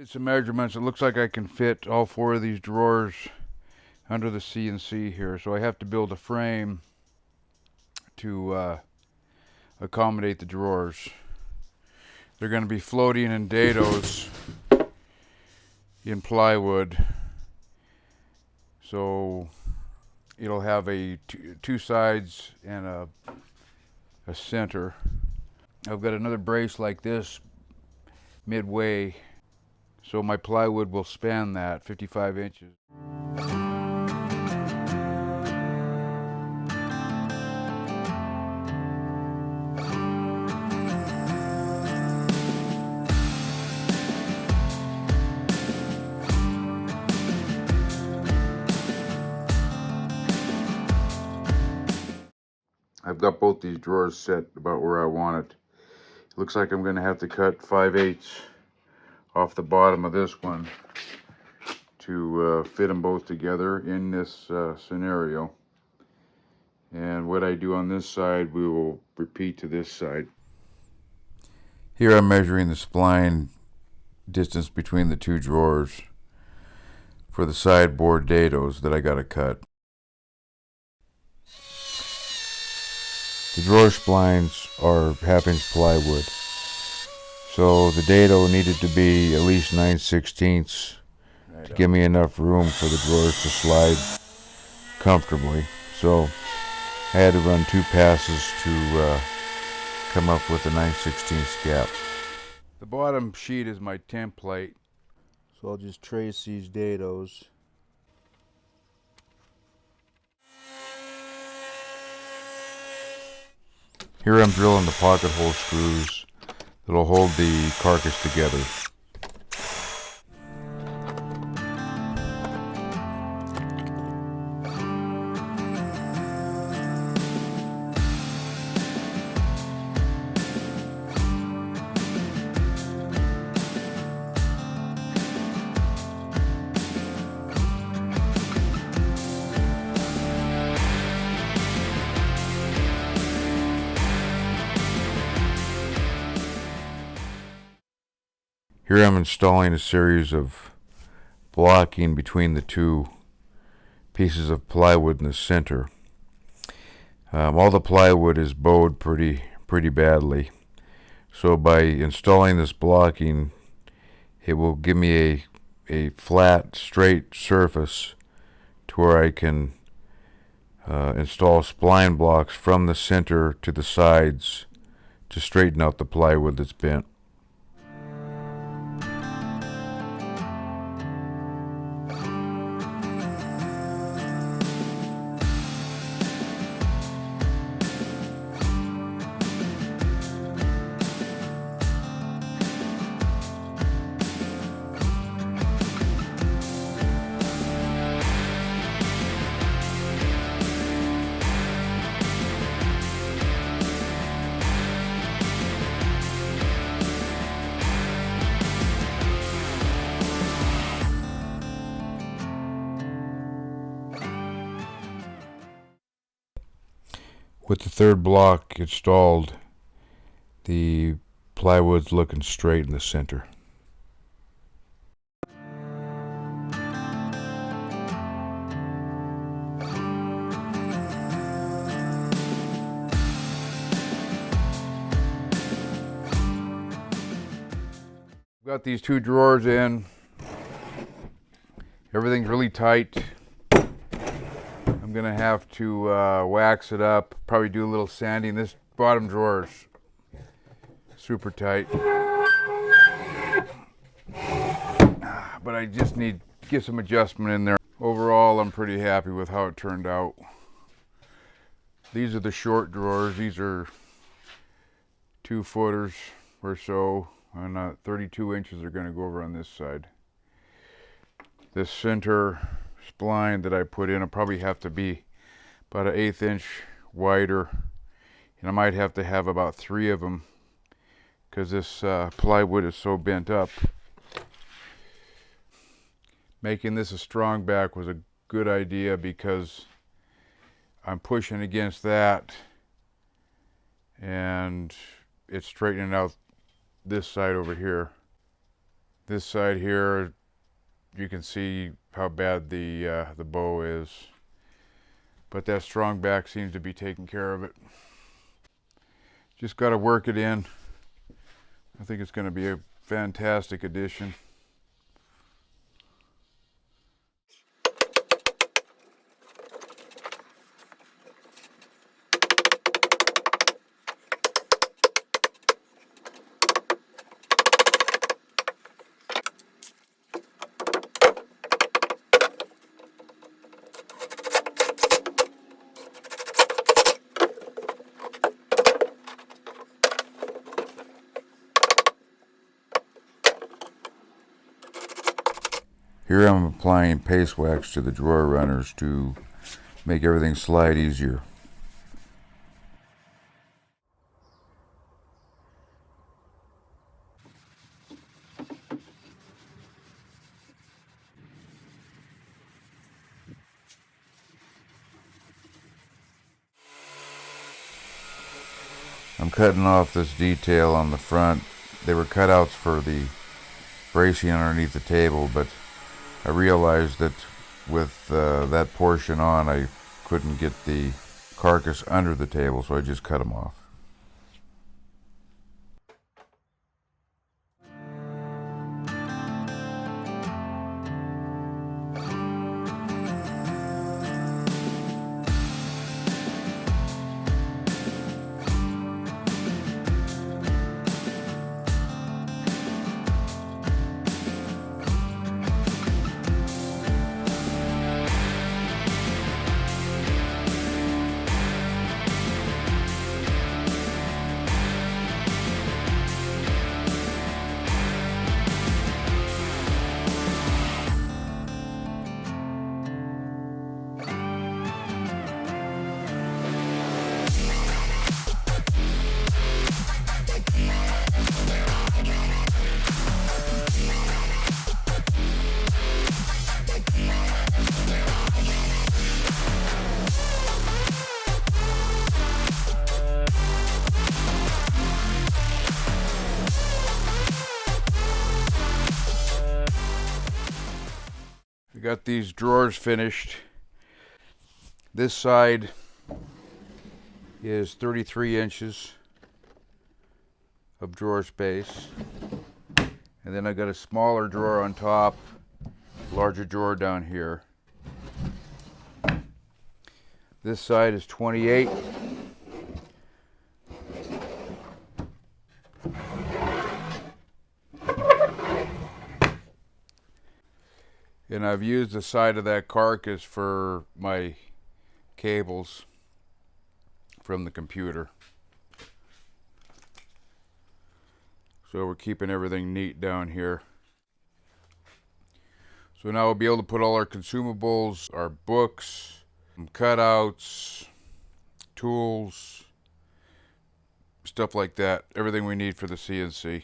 Did some measurements. It looks like I can fit all four of these drawers under the CNC here, so I have to build a frame to accommodate the drawers. They're going to be floating in dados in plywood, so it'll have a two sides and a center. I've got another brace like this midway, so my plywood will span that 55 inches. I've got both these drawers set about where I want it. It looks like I'm going to have to cut 5/8 off the bottom of this one to fit them both together in this scenario. And what I do on this side, we will repeat to this side. Here I'm measuring the spline distance between the two drawers for the sideboard dados that I got to cut. The drawer splines are 1/2-inch plywood, so the dado needed to be at least 9/16 to give me enough room for the drawers to slide comfortably. So I had to run 2 passes to come up with a 9/16 gap. The bottom sheet is my template, so I'll just trace these dados. Here I'm drilling the pocket hole screws that'll hold the carcass together. Here I'm installing a series of blocking between the two pieces of plywood in the center. All the plywood is bowed pretty badly, so by installing this blocking, it will give me a flat, straight surface to where I can install spline blocks from the center to the sides to straighten out the plywood that's bent. With the third block installed, the plywood's looking straight in the center. Got these 2 drawers in. Everything's really tight. I'm gonna have to wax it up, probably do a little sanding. This bottom drawer's super tight, but I just need to get some adjustment in there. Overall, I'm pretty happy with how it turned out. These are the short drawers. These are 2 footers or so, and 32 inches are going to go over on this side. This center spline that I put in will probably have to be about an 1/8 inch wider, and I might have to have about 3 of them because this plywood is so bent up. Making this a strong back was a good idea because I'm pushing against that and it's straightening out this side over here. This side here, you can see how bad the bow is, but that strong back seems to be taking care of it. Just got to work it in. I think it's going to be a fantastic addition. Here I'm applying paste wax to the drawer runners to make everything slide easier. I'm cutting off this detail on the front. They were cutouts for the bracing underneath the table, but I realized that with that portion on, I couldn't get the carcass under the table, so I just cut them off. We got these drawers finished. This side is 33 inches of drawer space. And then I got a smaller drawer on top, larger drawer down here. This side is 28. And I've used the side of that carcass for my cables from the computer. So we're keeping everything neat down here. So now we'll be able to put all our consumables, our books, cutouts, tools, stuff like that, everything we need for the CNC.